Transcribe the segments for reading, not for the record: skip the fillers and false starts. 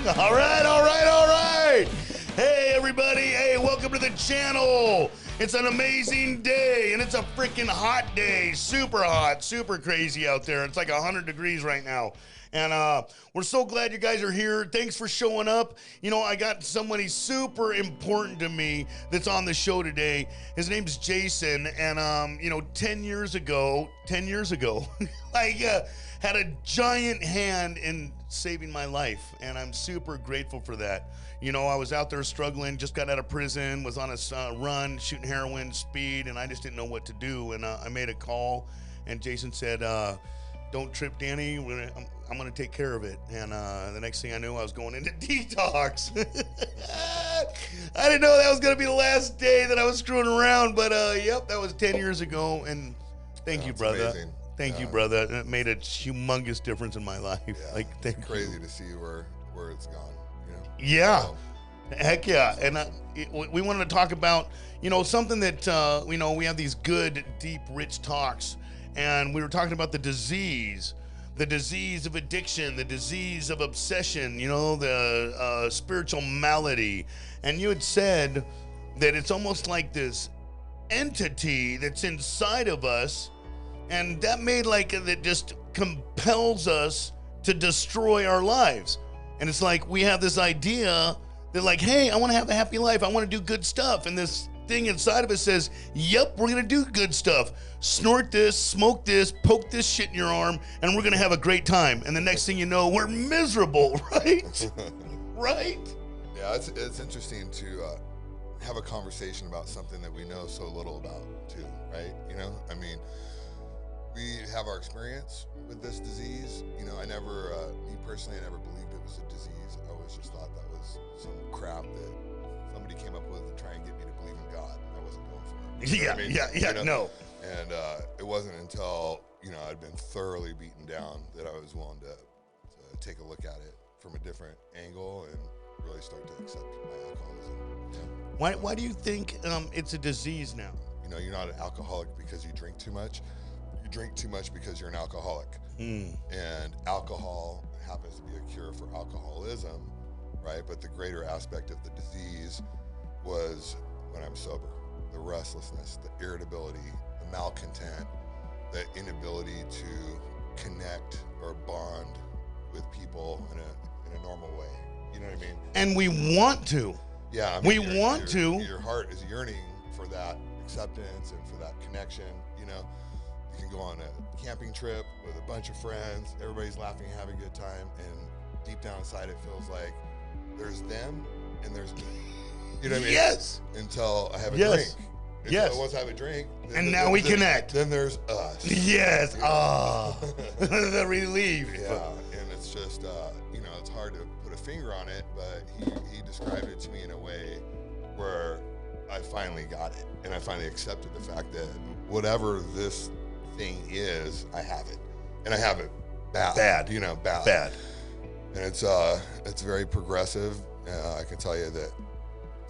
All right, all right, all right. Hey, everybody. Hey, welcome to the channel. It's an amazing day, and it's a freaking hot day. Super hot, super crazy out there. It's like 100 degrees right now. And we're so glad you guys are here. Thanks for showing up. You know, I got somebody super important to me that's on the show today. His name's Jason. And, you know, 10 years ago, I had a giant hand in saving my life. And I'm super grateful for that. You know, I was out there struggling, just got out of prison, was on a run, shooting heroin, speed, and I just didn't know what to do. And I made a call, and Jason said, don't trip, Danny. I'm going to take care of it. And the next thing I knew, I was going into detox. I didn't know that was going to be the last day that I was screwing around. But, yep, that was 10 years ago. And thank you, brother. Amazing. Thank you, brother. It made a humongous difference in my life. Yeah, like, thank you. Crazy to see where it's gone. You know? Yeah. Heck yeah. And we wanted to talk about, you know, something that, you know, we have these good, deep, rich talks. And we were talking about the disease of addiction, the disease of obsession, you know, the spiritual malady. And you had said that it's almost like this entity that's inside of us. And that made that just compels us to destroy our lives. And it's like we have this idea that like, hey, I want to have a happy life. I want to do good stuff. And this thing inside of us says, yep, we're going to do good stuff. Snort this, smoke this, poke this shit in your arm, and we're going to have a great time. And the next thing you know, we're miserable, right? Right? Yeah, it's interesting to have a conversation about something that we know so little about too, right? You know, I mean, we have our experience with this disease. You know, me personally, I never believed it was a disease. I always just thought that was some crap that somebody came up with to try and get me to believe in God. And I wasn't going for it. You know what I mean? Yeah, you know? no. And it wasn't until, you know, I'd been thoroughly beaten down that I was willing to take a look at it from a different angle and really start to accept my alcoholism. Yeah. Why do you think it's a disease now? You know, you're not an alcoholic because you drink too much. You drink too much because you're an alcoholic. And alcohol happens to be a cure for alcoholism, right? But the greater aspect of the disease was when I'm sober. The restlessness, the irritability, the malcontent, the inability to connect or bond with people in a normal way. You know what I mean? And we want to. Yeah, I mean, Your heart is yearning for that acceptance and for that connection. You know, you can go on a camping trip with a bunch of friends. Everybody's laughing, having a good time, and deep down inside, it feels like there's them and there's me. You know what I mean? Yes. Until I have a drink. Yes. Once I have a drink. And now we connect. Then there's us. Yes. Ah. The relief. Yeah. And it's just, you know, it's hard to put a finger on it, but he described it to me in a way where I finally got it. And I finally accepted the fact that whatever this thing is, I have it. And I have it bad. You know, bad. And it's very progressive. I can tell you that,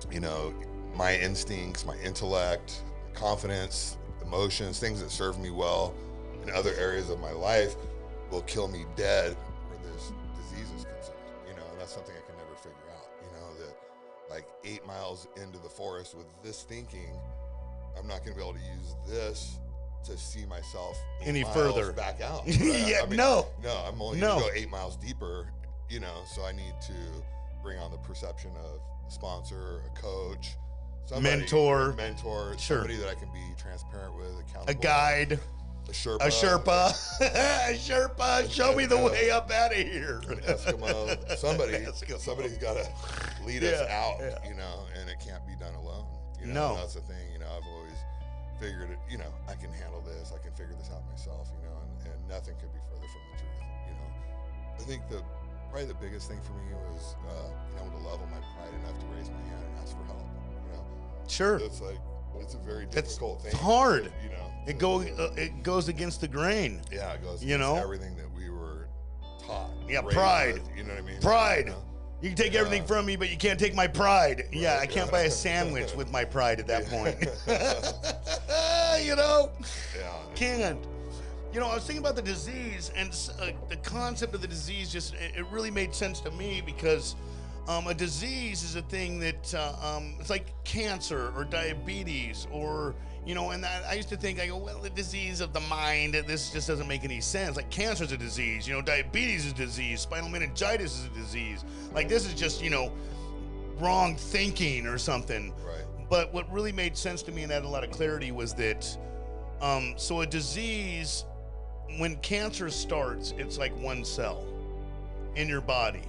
you know, my instincts, my intellect, confidence, emotions, things that serve me well in other areas of my life will kill me dead where this disease is concerned. You know, and that's something I can never figure out. You know, that like 8 miles into the forest with this thinking, I'm not going to be able to use this to see myself any further back out. Right? Yeah, I mean, no, I'm only going to go 8 miles deeper. You know, so I need to bring on the perception of a sponsor, a coach, somebody, mentor, sure. Somebody that I can be transparent with, accountable. A guide. A Sherpa. A Sherpa. Show me the way up out of here. An Eskimo. Somebody's got to lead us out, you know, and it can't be done alone. You know, that's the thing. You know, I've always figured it, you know, I can handle this. I can figure this out myself, you know, and nothing could be further from the truth, you know. I think probably the biggest thing for me was, you know, to level my pride enough to raise my hand and ask for help, you know. Sure. It's a very difficult thing. It's hard. You know. It goes against the grain. Yeah, it goes against everything that we were taught. Yeah, pride. With, you know what I mean? Pride. You know? You can take everything from me, but you can't take my pride. Right, yeah, I can't buy a sandwich with my pride at that point. You know? Yeah. Can't. You know, I was thinking about the disease, and the concept of the disease it really made sense to me because a disease is a thing that it's like cancer or diabetes or, you know, and I used to think, I go, well, the disease of the mind, this just doesn't make any sense. Like cancer is a disease, you know, diabetes is a disease, spinal meningitis is a disease. Like this is just, you know, wrong thinking or something. Right. But what really made sense to me and had a lot of clarity was that, so a disease, when cancer starts, it's like one cell in your body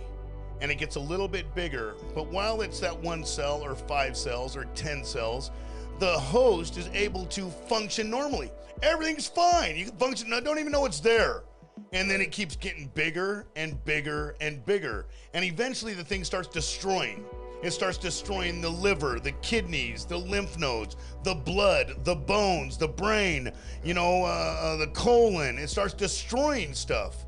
and it gets a little bit bigger. But while it's that one cell or 5 cells or 10 cells, the host is able to function normally. Everything's fine. You can function, I don't even know it's there. And then it keeps getting bigger and bigger and bigger. And eventually the thing starts destroying. It starts destroying the liver, the kidneys, the lymph nodes, the blood, the bones, the brain, you know, the colon. It starts destroying stuff.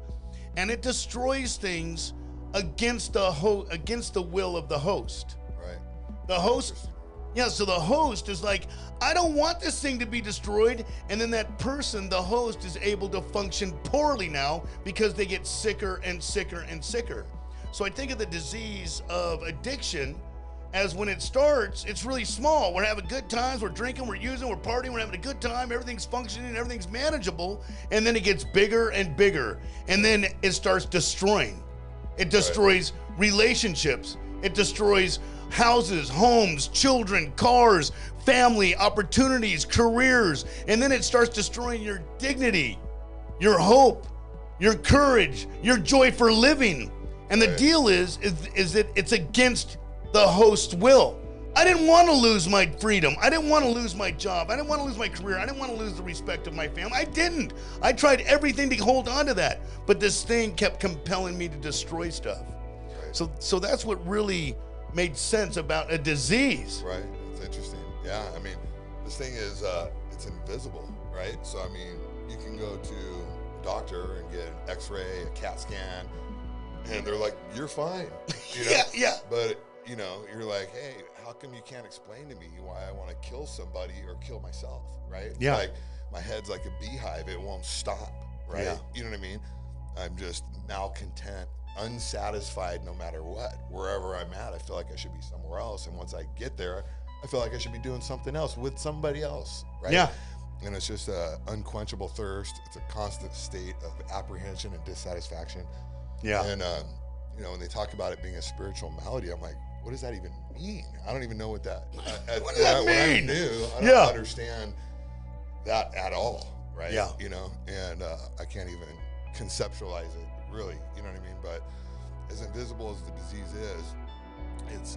And it destroys things against the will of the host. Right. The host, yeah, so the host is like, I don't want this thing to be destroyed. And then that person, the host, is able to function poorly now because they get sicker and sicker and sicker. So I think of the disease of addiction as when it starts, it's really small. We're having good times, we're drinking, we're using, we're partying, we're having a good time, everything's functioning, everything's manageable, and then it gets bigger and bigger, and then it starts destroying. It destroys relationships. It destroys houses, homes, children, cars, family, opportunities, careers, and then it starts destroying your dignity, your hope, your courage, your joy for living. And the deal is that it's against the host's will. I didn't want to lose my freedom. I didn't want to lose my job. I didn't want to lose my career. I didn't want to lose the respect of my family. I didn't. I tried everything to hold on to that. But this thing kept compelling me to destroy stuff. Right. So that's what really made sense about a disease. Right. It's interesting. Yeah. I mean, this thing is, it's invisible, right? So, I mean, you can go to a doctor and get an x-ray, a CAT scan, and they're like, you're fine. You know? Yeah. But, you know, you're like, hey, how come you can't explain to me why I want to kill somebody or kill myself, right? Yeah. Like, my head's like a beehive. It won't stop, right? Yeah. You know what I mean? I'm just malcontent, unsatisfied no matter what. Wherever I'm at, I feel like I should be somewhere else. And once I get there, I feel like I should be doing something else with somebody else, right? Yeah. And it's just a unquenchable thirst. It's a constant state of apprehension and dissatisfaction. Yeah. And, you know, when they talk about it being a spiritual malady, I'm like, what does that even mean? I don't even know what that, What does that mean? When I'm new, I don't understand that at all, right? Yeah. You know, and I can't even conceptualize it, really, you know what I mean? But as invisible as the disease is, it's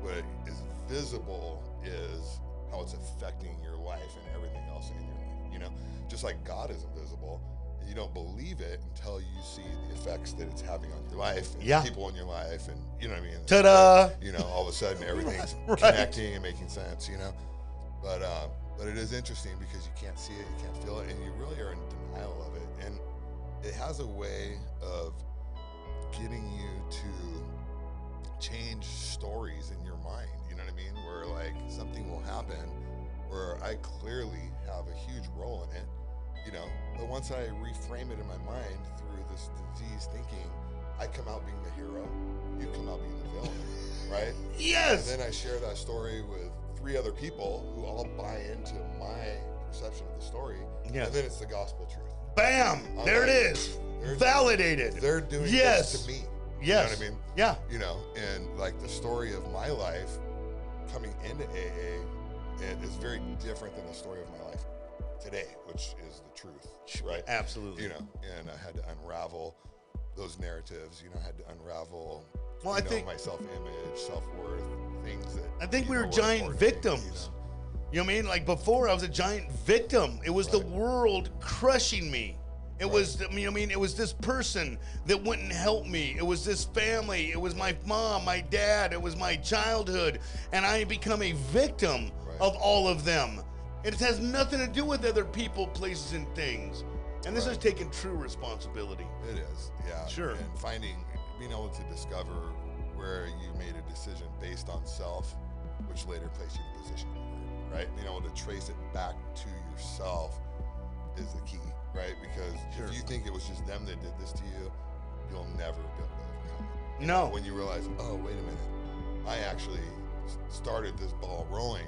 what is visible is how it's affecting your life and everything else in your life, you know? Just like God is invisible, and you don't believe it until you see the effects that it's having on your life and the people in your life, and you know what I mean? Ta-da! You know, all of a sudden everything's Right. connecting and making sense, you know? But it is interesting because you can't see it, you can't feel it, and you really are in denial of it. And it has a way of getting you to change stories in your mind, you know what I mean? Where like something will happen where I clearly have a huge role in it, you know, but once I reframe it in my mind through this disease thinking, I come out being the hero, you come out being the villain, right? Yes. And then I share that story with 3 other people who all buy into my perception of the story, Yeah. and then it's the gospel truth. Bam! I'm There like, it is. they're- Validated. They're doing Yes. this to me. Yes. You know what I mean? Yeah. You know, and like the story of my life coming into AA, it is very different than the story of my life today, which is the truth, right? Absolutely. You know, and I had to unravel those narratives. You know, I had to unravel. Well, you I know, think my self-image, self-worth, things that I think we were were giant important to me, victims. You know what I mean? Like before, I was a giant victim. It was the world crushing me. It was, you know what I mean? It was this person that wouldn't help me. It was this family. It was my mom, my dad. It was my childhood. And I become a victim of all of them. It has nothing to do with other people, places, and things. And this is taking true responsibility. It is, yeah. Sure. And being able to discover where you made a decision based on self, which later placed you in a position you were in, right? Being able to trace it back to yourself is the key, right? Because Sure. if you think it was just them that did this to you, you'll never be able to overcome it. No. When you realize, oh, wait a minute, I actually started this ball rolling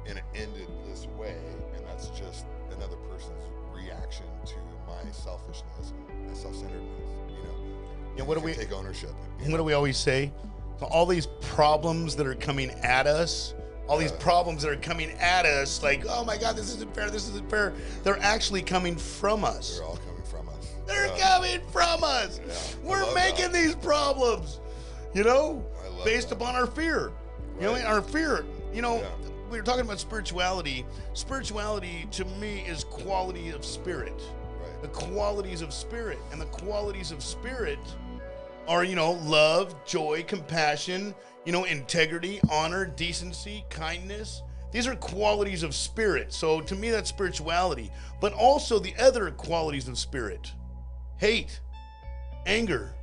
and it ended this way, and that's just another person's reaction to my selfishness, my self-centeredness. You know, Yeah, what you do we can take ownership? What do we always say? All these problems that are coming at us, all these problems that are coming at us, like, oh my God, this isn't fair, they're actually coming from us. They're all coming from us. They're coming from us. Yeah, I We're love making that. these problems, you know, I love based that. upon our fear. You know, Right. our fear, you know, Yeah. we were talking about spirituality. Spirituality to me is quality of spirit. The Right. qualities of spirit. And the qualities of spirit are, you know, love, joy, compassion, you know, integrity, honor, decency, kindness. These are qualities of spirit. So to me, that's spirituality. But also the other qualities of spirit: hate, anger,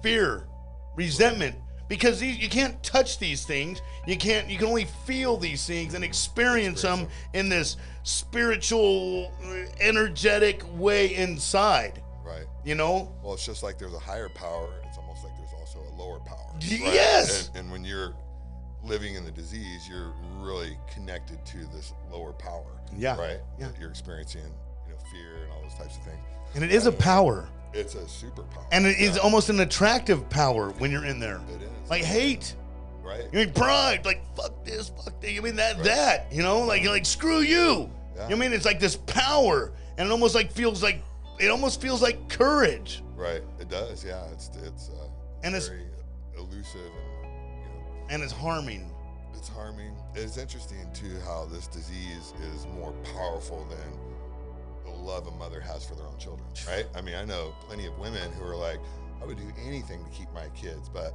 fear, resentment. Because you can't touch these things. You can only feel these things and experience them in this spiritual, energetic way inside. Right. You know? Well, it's just like there's a higher power. It's almost like there's also a lower power. Yes. And when you're living in the disease, you're really connected to this lower power. Yeah. Right. Yeah. You're experiencing, you know, fear and all those types of things. And it is a power. It's a superpower. And it is almost an attractive power when you're in there. It is. Like hate. Right. I mean, pride. Like, fuck this, fuck that. I mean, that, you know? Like screw you. Yeah. You know what I mean? It's like this power. And it almost like feels like courage. Right. It does. Yeah. And it's- very elusive and, you know, And it's harming. it's harming. It's interesting too how this disease is more powerful than the love a mother has for their own children, right? I mean, I know plenty of women who are like, I would do anything to keep my kids, but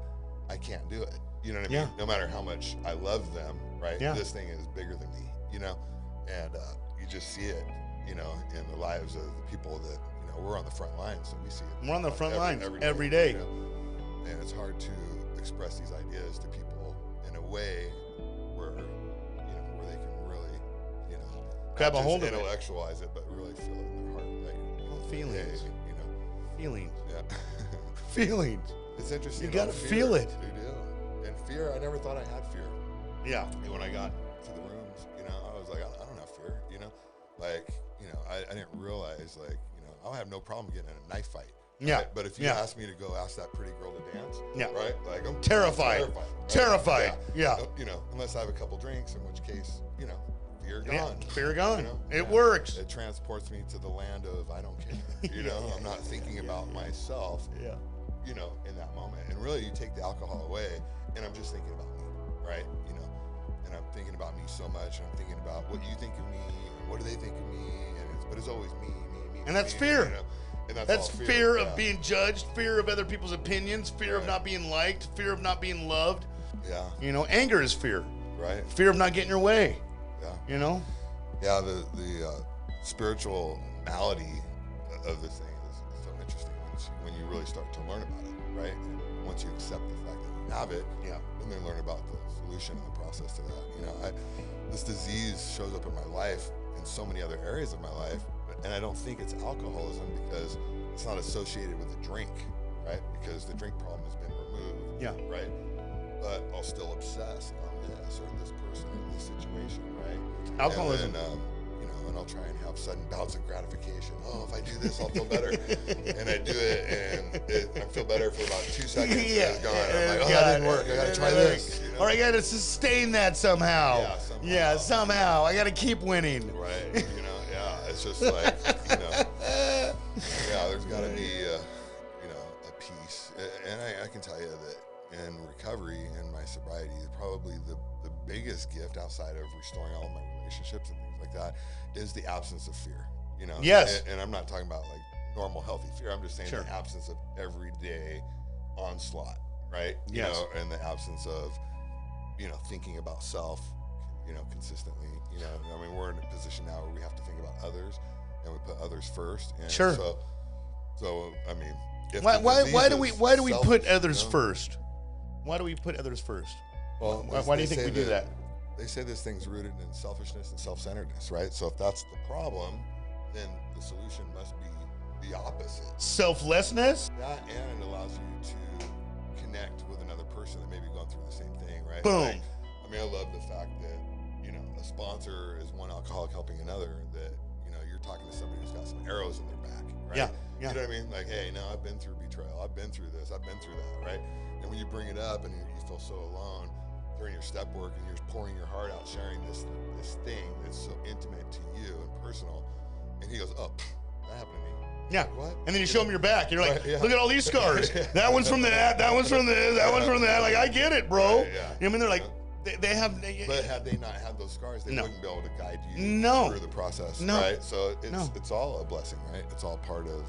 I can't do it. You know what I mean? Yeah. No matter how much I love them, right? Yeah. This thing is bigger than me, you know? And you just see it, you know, in the lives of the people that, you know, we're on the front lines, so we see it. We're on the front lines every day. day. You know? And it's hard to express these ideas to people in a way where, you know, where they can really, you know, Grab not a hold just of it. intellectualize it, but really feel it in their heart. Like, Feelings. hey, you know, Feelings. yeah. Feelings. It's interesting. You gotta about fear. feel it. You do. And fear, I never thought I had fear. Yeah. And when I got to the rooms, you know, I was like, I don't have fear, you know? Like, you know, I didn't realize, like, you know, I'll have no problem getting in a knife fight. Yeah. Right? But if you Yeah. ask me to go ask that pretty girl to dance, Yeah. right? Like, I'm Terrified. right? Terrified. Yeah. You know, unless I have a couple drinks, in which case, you know, fear Yeah. gone. Fear gone. You know? It Yeah. works. It transports me to the land of I don't care. You know, I'm not thinking about myself, Yeah. you know, in that moment. And really, you take the alcohol away, and I'm just thinking about me, right? You know, and I'm thinking about me so much, and I'm thinking about what you think of me, and what do they think of me, but it's always me. And that's me, fear. You know? And That's all fear yeah. of being judged, fear of other people's opinions, fear of Right. not being liked, fear of not being loved. Yeah, You know, anger is fear. right. Fear of not getting your way. Yeah. You know? Yeah, the spiritual malady of this thing is so interesting when you really start to learn about it, right? And once you accept the fact that you have it, Yeah. and then learn about the solution and the process to that. You know, this disease shows up in my life in so many other areas of my life, and I don't think it's alcoholism because it's not associated with the drink, right? Because the drink problem has been removed, Yeah. right? But I'll still obsess on this or this person in this situation, right? Alcoholism. And then, you know, and I'll try and have sudden bouts of gratification. Oh, if I do this, I'll feel better. And I do it, and I feel better for about 2 seconds. And it's gone. I'm like, oh, that didn't work. I got to try this. You know? Or I got to sustain that somehow. Yeah, somehow. Yeah, somehow. I got to keep winning. Right. You know, yeah. It's just like, you know, yeah, there's got to be, you know, a piece. And I can tell you that in recovery and my sobriety, probably the biggest gift outside of restoring all of my relationships and things like that is the absence of fear. You know? Yes. And I'm not talking about like normal, healthy fear. I'm just saying Sure. the absence of everyday onslaught, right? You Yes. know, and the absence of, you know, thinking about self, you know, consistently. You know, I mean, we're in a position now where we have to think about others, and we put others first. And Sure. So I mean, if Why the why disease do we is why do we put selfish, others you know? first? Why do we put others first? Well, Why do you they think say we do that? They say this thing's rooted in selfishness and self-centeredness, right? So if that's the problem, then the solution must be the opposite. Selflessness. That, and it allows you to connect with another person that may be going through the same thing, right? Boom. Like, I mean, I love the fact that, you know, a sponsor is one alcoholic helping another, that, you know, you're talking to somebody who's got some arrows in their back, right? Yeah, yeah. You know what I mean? Like, hey, no, I've been through betrayal. I've been through this. I've been through that, right? And when you bring it up and you feel so alone during your step work and you're pouring your heart out, sharing this thing that's so intimate to you and personal, and he goes, oh, that happened to me. Yeah. Like, what? And then you show them your back. You're like, Right, yeah. look at all these scars. That one's from that. That one's from this. That one's from that. Like, I get it, bro. Right, yeah. You know what I mean? They're like, Yeah. they have. But had they not had those scars, they No. wouldn't be able to guide you No. through the process, No. right? So No. it's all a blessing, right? It's all part of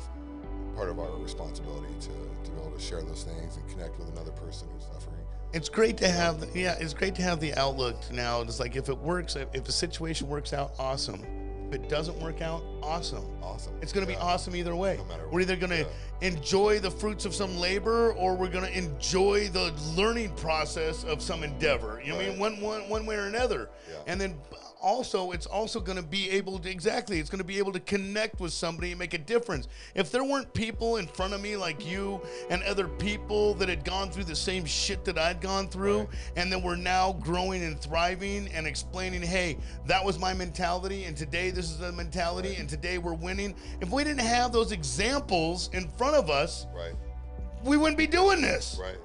our responsibility to be able to share those things and connect with another person who's suffering. It's great to have. Yeah, it's great to have the outlook now. It's like if it works, if the situation works out, awesome. If it doesn't work out, awesome. Awesome. It's going to be awesome either way. No matter We're either going to enjoy the fruits of some labor, or we're going to enjoy the learning process of some endeavor. You know what I mean? One way or another. Yeah. And then also, it's also going to be able to, exactly, it's going to be able to connect with somebody and make a difference. If there weren't people in front of me like you and other people that had gone through the same shit that I'd gone through, Right. and then we're now growing and thriving and explaining, hey, that was my mentality, and today this is the mentality, Right. and today we're winning. If we didn't have those examples in front of us, Right. we wouldn't be doing this. Right.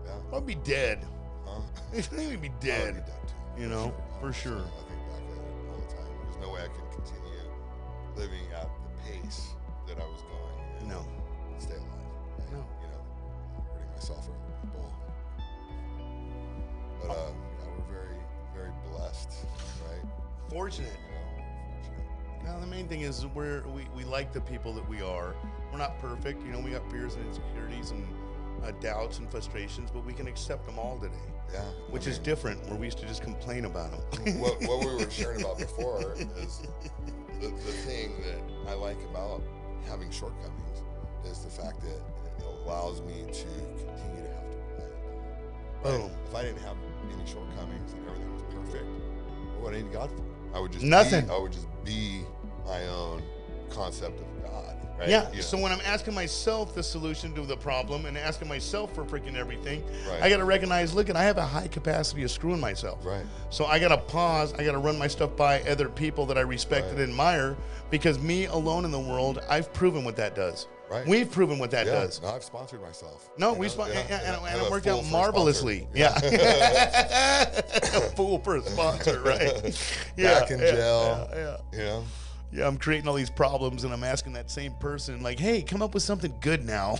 Yeah. I'd be dead. Huh? We'd be I would be dead. dead too. You know, for sure. I think back at it all the time. There's no way I can continue living at the pace that I was going and No. stay alive. Right? No. You know, hurting myself or other people. But yeah, we're very, very blessed, right? Fortunate. You know, fortunate. Now, the main thing is we like the people that we are. We're not perfect. You know, we got fears and insecurities and doubts and frustrations, but we can accept them all today, Yeah. which I is mean, different, where we used to just complain about them. what we were sharing about before is the thing that I like about having shortcomings is the fact that it allows me to continue to have to rely on God. Right? Boom. If I didn't have any shortcomings and everything was perfect, what would I need God for? I would just Nothing. I would just be my own concept of God. Right? Yeah. You know? So when I'm asking myself the solution to the problem and asking myself for freaking everything, Right. I got to recognize, look, I have a high capacity of screwing myself. Right. So I got to pause. I got to run my stuff by other people that I respect and Right. admire, because me alone in the world, I've proven what that does. Right. We've proven what that Yeah, does. no, I've sponsored myself. No, you we know? spon- Yeah, and I it have a worked fool out for a marvelously. sponsor. Yeah. A fool for a sponsor, right? Back in jail. Yeah. You know? Yeah, I'm creating all these problems, and I'm asking that same person, like, hey, come up with something good now.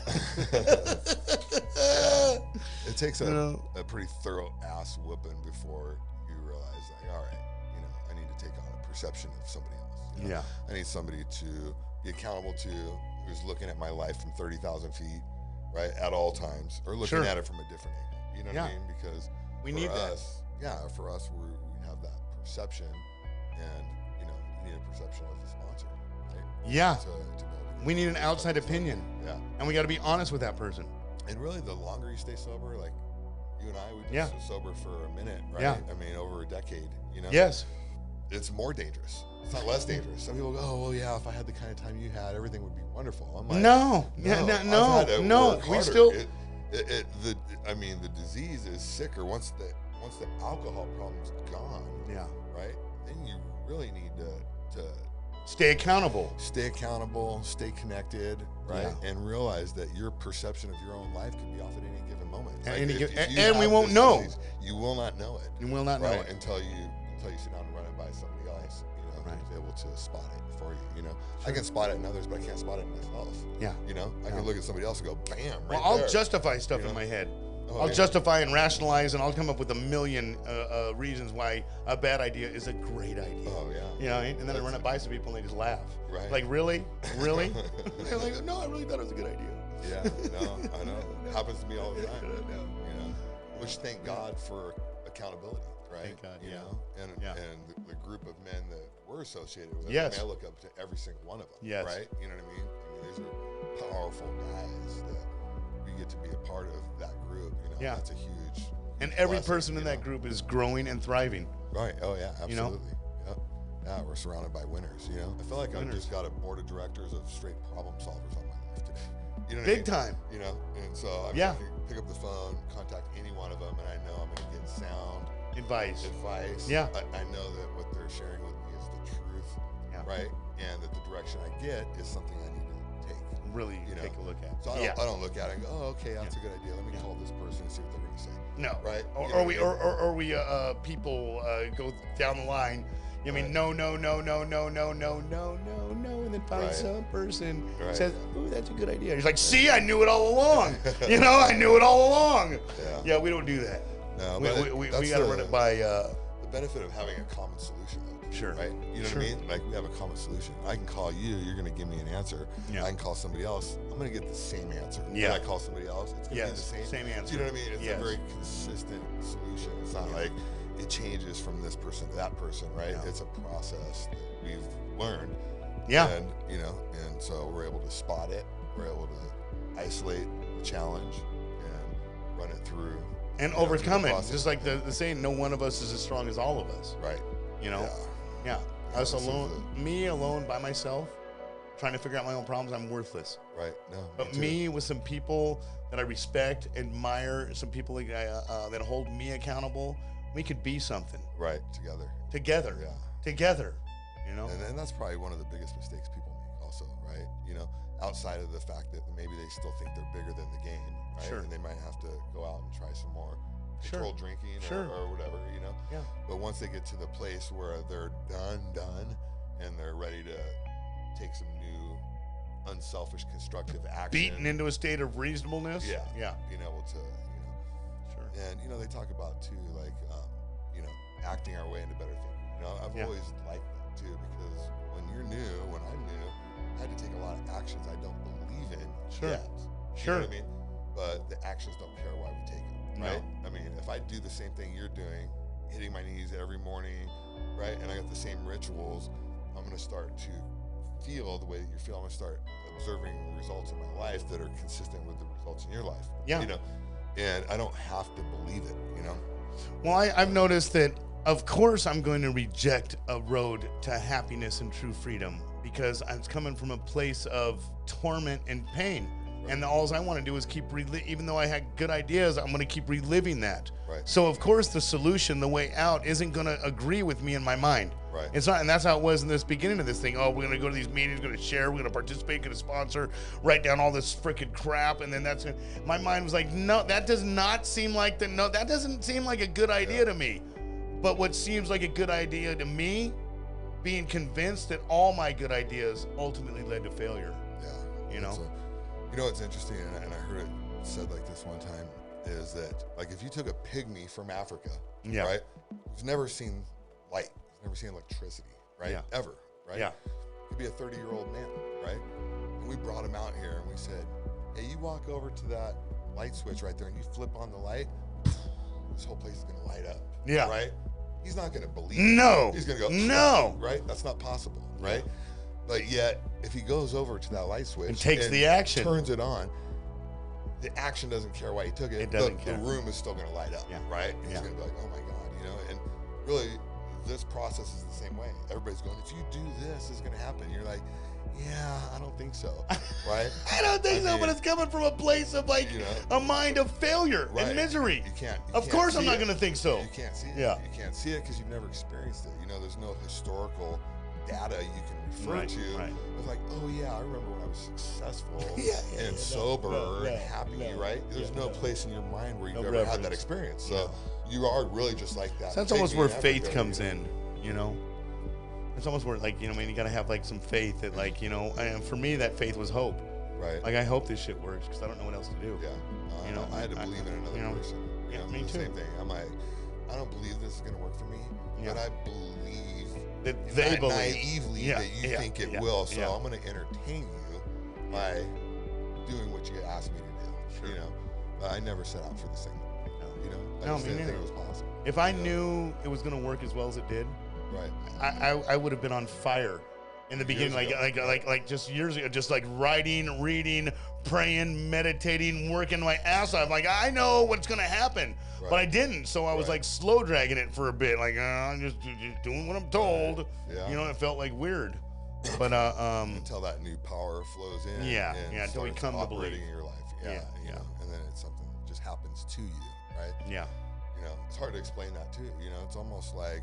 It takes You know? a pretty thorough ass whooping before you realize, like, all right, you know, I need to take on a perception of somebody else. You know? Yeah. I need somebody to be accountable to who's looking at my life from 30,000 feet, right, at all times, or looking Sure. at it from a different angle. You know what I Yeah. mean? Because We for need that. us, for us, we have that perception, and you know, you need a perception of the sponsor, right? Yeah. To be able to We need an get outside something. opinion, Yeah. and we got to be honest with that person. And really, the longer you stay sober, like you and I, we've been Yeah. sober for a minute, right? Yeah. I mean, over a decade, you know? Yes. It's more dangerous. It's not less dangerous. Some people go, oh, well, yeah, if I had the kind of time you had, everything would be wonderful. I'm like, No. Yeah, I've no. had to No. work We harder. still. The disease is sicker once the alcohol problem's gone, Yeah. right? Then you really need to Stay accountable. stay accountable, stay connected, right? Yeah. And realize that your perception of your own life could be off at any given moment. At Like, any if- given- if you and we have won't this know. disease, you will not know it. You will not know right? it. Until you sit down and run it by somebody else, you know, Right. who's able to spot it for you. You know, I can spot it in others, but I can't spot it in myself. Yeah. You know, I Yeah. can look at somebody else and go, bam, right Well, I'll there. justify stuff You know? in my head. Oh, I'll yeah. justify and rationalize, and I'll come up with a million reasons why a bad idea is a great idea. Oh yeah. You know, and then I run it by some people, and they just laugh. Right. Like, really? Really? They're like, no, I really thought it was a good idea. Yeah, no, I know. It happens to me all the time. Yeah. You know, which thank God for accountability, right? Thank God, You yeah. know, and Yeah. the group of men that we're associated with. Yes. I mean, I look up to every single one of them. Yes. Right. You know what I mean? I mean, these are powerful guys that we get to be a part of that group. You know, Yeah. that's a huge. And every blessing, person in you that know? group is growing and thriving. Right. Oh yeah. You know? Absolutely. Yep. Yeah, we're surrounded by winners. You know, I feel like I've just got a board of directors of straight problem solvers on my life today. You know, Big time. You know, and so I can pick up the phone, contact any one of them, and I know I'm going to get sound advice. Yeah, I know that what they're sharing with me is the truth, right? And that the direction I get is something I need to take. Really, take a look at. So I don't look at it and go, oh, okay, that's a good idea. Let me call this person and see what they're going to say. No, right? Or we people go down the line. I mean, no, and then finally some person says, "Ooh, that's a good idea." He's like, "See, I knew it all along." You know, I knew it all along. Yeah, we don't do that. No, we got to run it by. The benefit of having a common solution, though, sure, right? You know what I mean? Like we have a common solution. I can call you, you're going to give me an answer. I can call somebody else, I'm going to get the same answer. When I call somebody else, it's going to be the same answer. You know what I mean? It's a very consistent solution. It's not like it changes from this person to that person, right? It's a process that we've learned. And you know, and so we're able to spot it. We're able to isolate the challenge and run it through. And overcome it. Just like the saying, no one of us is as strong as all of us. Right. You know? Yeah. Us alone, me alone by myself, trying to figure out my own problems, I'm worthless. Right. No. But me with some people that I respect, admire, some people that hold me accountable, we could be something. Right. Together. Yeah. Together. You know? And that's probably one of the biggest mistakes people make also, right? You know, outside of the fact that maybe they still think they're bigger than the game, right? Sure. And they might have to go out and try some more controlled drinking or whatever, you know? Yeah. But once they get to the place where they're done, and they're ready to take some new, unselfish, constructive action. Beaten into a state of reasonableness? Yeah. Yeah. Being able to, you know. Sure. And, you know, they talk about, too, like, you know, acting our way into better thinking. You know, I've always liked that, too, because when you're new, when I'm new, I had to take a lot of actions I don't believe in yet. You know what I mean? But the actions don't care why we take them, right? I mean, if I do the same thing you're doing, hitting my knees every morning, right, and I got the same rituals, I'm going to start to feel the way that you feel. I'm going to start observing results in my life that are consistent with the results in your life. Yeah. You know, and I don't have to believe it, you know? Well, I've noticed that, of course, I'm going to reject a road to happiness and true freedom because I'm coming from a place of torment and pain. And all I want to do is keep even though I had good ideas, I'm going to keep reliving that. Right. So of course the solution, the way out, isn't going to agree with me in my mind. Right. It's not, and that's how it was in this beginning of this thing. Oh, we're going to go to these meetings, we're going to share, we're going to participate, going to sponsor, write down all this freaking crap, and then my mind was like, no, that does not seem like that doesn't seem like a good idea to me. But what seems like a good idea to me, being convinced that all my good ideas ultimately led to failure. Yeah. You know. You know what's interesting, and I heard it said like this one time, is that like if you took a pygmy from Africa, right, who's never seen light, who's never seen electricity, right, ever, right, could be a 30-year-old man, right, and we brought him out here and we said, hey, you walk over to that light switch right there and you flip on the light, this whole place is gonna light up, right? He's not gonna believe it. He's gonna go, no, right? That's not possible, right? But yet, if he goes over to that light switch and takes the action, turns it on, the action doesn't care why he took it. It doesn't care. The room is still going to light up, right? And he's going to be like, oh my God, you know? And really, this process is the same way. Everybody's going, if you do this, it's going to happen. You're like, yeah, I don't think so, right? I don't think so, but it's coming from a place of like, you know, a mind of failure and misery. You can't. Of course I'm not going to think so. You can't see it. Yeah. You can't see it because you've never experienced it. You know, there's no historical data you can refer to. It's like, oh yeah, I remember when I was successful and sober and happy, right? There's no place in your mind where you've ever had that experience. So you are really just like that. So that's almost where faith comes in, you know? It's almost where, like, you know, I mean, you got to have like some faith that, like, you know, and for me that faith was hope. Right. Like, I hope this shit works because I don't know what else to do. Yeah. You know, I had to believe in another person. Yeah, me too. Same thing. I'm like, I don't believe this is going to work for me, but I believe that they believe naively that you think it will. So I'm going to entertain you by doing what you asked me to do. Sure. You know, but I never set out for this thing. You know, I just didn't think it was possible. If I knew it was going to work as well as it did, right, I would have been on fire In the beginning, Years ago. like just years ago, just like writing, reading, praying, meditating, working my ass off. Like I know what's gonna happen, but I didn't. So I was Right. like slow dragging it for a bit. Like I'm just doing what I'm told. Yeah. You know, it felt like weird. But Until that new power flows in. Yeah, and yeah, until we starts come to operating believe. in your life. Yeah, You yeah. know, and then it's something that just happens to you, right? yeah, You know, it's hard to explain that too. You know, it's almost like,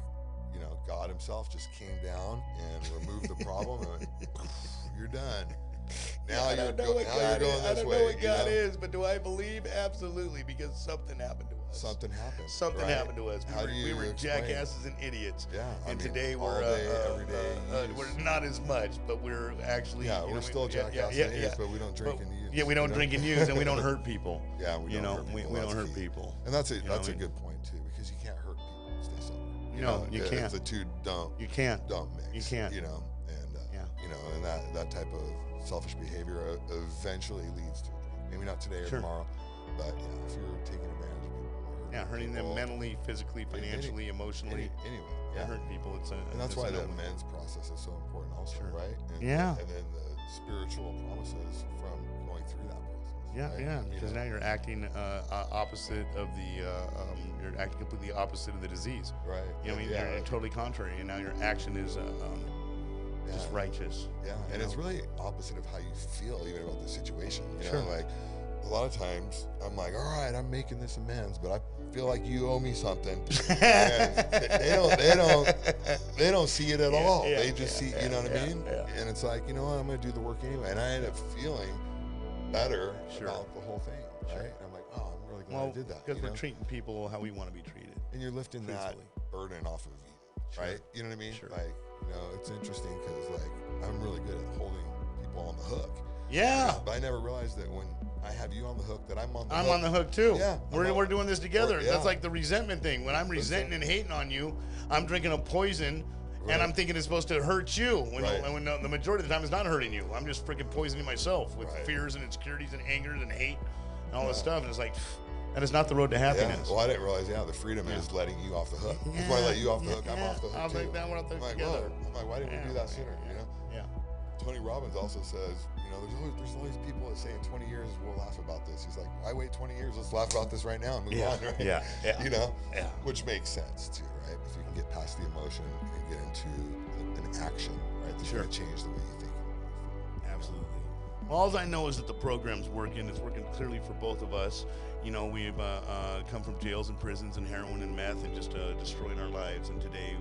you know, God himself just came down and removed the problem and went, you're done. Now you're going this way. I don't know what you God know? is, but do I believe? Absolutely, because something happened to us. Something happened. Something right? happened to us. How do We you were explain? jackasses and idiots. Yeah, I And mean, today all we're day, every day we're use. not as much, but we're actually Yeah, you we're know, still jackasses and idiots, but we don't drink and use. Yeah, we don't you know? drink and use, and we don't hurt people. Yeah, we you don't know, hurt we people. don't That's hurt key. people. And that's a You know what I mean? good point too, because you can't hurt people and stay sober. No, you if can't. The two don't You can't. mix. You can't. You know, and Yeah. you know, and that type of selfish behavior eventually leads to a drink. Maybe not today or Sure. tomorrow, but you know, if you're taking advantage of people, Yeah, hurting them people, mentally, physically, financially, emotionally. anyway, Yeah, yeah. hurting people. It's a And that's it's why a the no-win. men's process is so important, also, Sure. right? And, Yeah. And then the spiritual promises from going through that process. Yeah, right? yeah, You because know? now you're acting opposite of the, you're acting completely opposite of the disease. Right. You know what I mean? Yeah. You're totally contrary, and now your action is just Yeah. righteous. Yeah, you and it's know? really opposite of how you feel even about the situation. You Sure. know, like a lot of times I'm like, all right, I'm making this amends, but I feel like you owe me something. And they don't see it at all. yeah, They just see, you know what I mean? yeah. And it's like, you know what, I'm gonna do the work anyway. And I end up feeling better Sure. about the whole thing. Sure. Right? And I'm like, oh, I'm really glad Well, I did that. because you we're know? treating people how we want to be treated. And you're lifting that truthfully. burden off of you. Sure. Right? You know what I mean? Sure. Like, you know, it's interesting because like I'm really good at holding people on the hook. Yeah, But I never realized that when I have you on the hook, that I'm on the I'm hook. on the hook too. Yeah, we're doing this together. yeah. That's like the resentment thing. When I'm That's resenting it. and hating on you, I'm drinking a poison. Right. And I'm thinking it's supposed to hurt you, Right. when the majority of the time it's not hurting you. I'm just freaking poisoning myself with Right. fears and insecurities and angers and hate and all this Yeah. stuff. And it's like, that is not the road to Yeah. happiness. Well, I didn't realize, the freedom is letting you off the hook. That's why I let you off the hook. I'm Yeah. off the hook I'll too. take that one off the I'm hook like, together. whoa. I'm like, why didn't we do that sooner? You know? Yeah. Tony Robbins also says, you know, there's always people that say in 20 years we'll laugh about this. He's like, why wait 20 years? Let's laugh about this right now and move Yeah. on, right? Yeah. Yeah. You know? Yeah. Which makes sense too, right? If you can get past the emotion and get into an action, right? That's Sure. going to change the way you think. Absolutely. Well, all I know is that the program's working. It's working clearly for both of us. You know, we've come from jails and prisons and heroin and meth and just destroying our lives. And today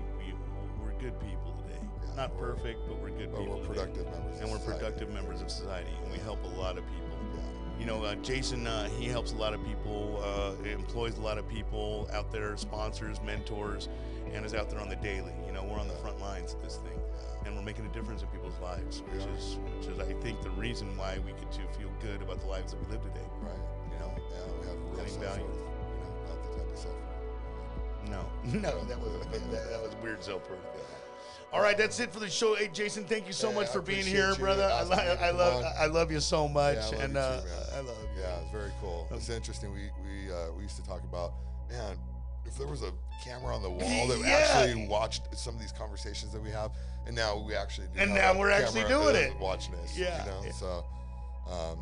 we're good people today. Yeah, Not we're- perfect, but we're good But people. we're today. productive members. And of we're society. productive members of society, and we help a lot of people. Yeah. You know, Jason, he helps a lot of people, employs a lot of people out there, sponsors, mentors, and is out there on the daily. You know, we're on the front lines of this thing, and we're making a difference in people's lives, which is I think the reason why we get to feel good about the lives that we live today. Right. You know, Yeah, we have real Adding self-worth. value. You know, not the type of self-worth. no, that was weird self-worth. All right, that's it for the show. Hey, Jason, thank you so Hey, much I for being appreciate here, you brother. asking me to come on. I love you so much, Yeah, I love and you too, man. I love you. Yeah, it's very cool. It's interesting. We used to talk about, man, if there was a camera on the wall that Yeah. actually watched some of these conversations that we have, and now we actually do And have now a we're actually camera doing it. watching this. Yeah. You know, Yeah. so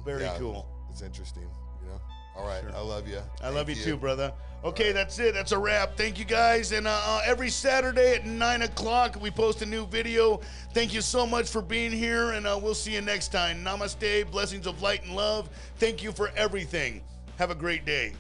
Very yeah, cool. It's interesting. You know. All right, Sure. I love you. I love you too, brother. Okay, that's it. That's a wrap. Thank you, guys. And every Saturday at 9 o'clock, we post a new video. Thank you so much for being here, and we'll see you next time. Namaste. Blessings of light and love. Thank you for everything. Have a great day.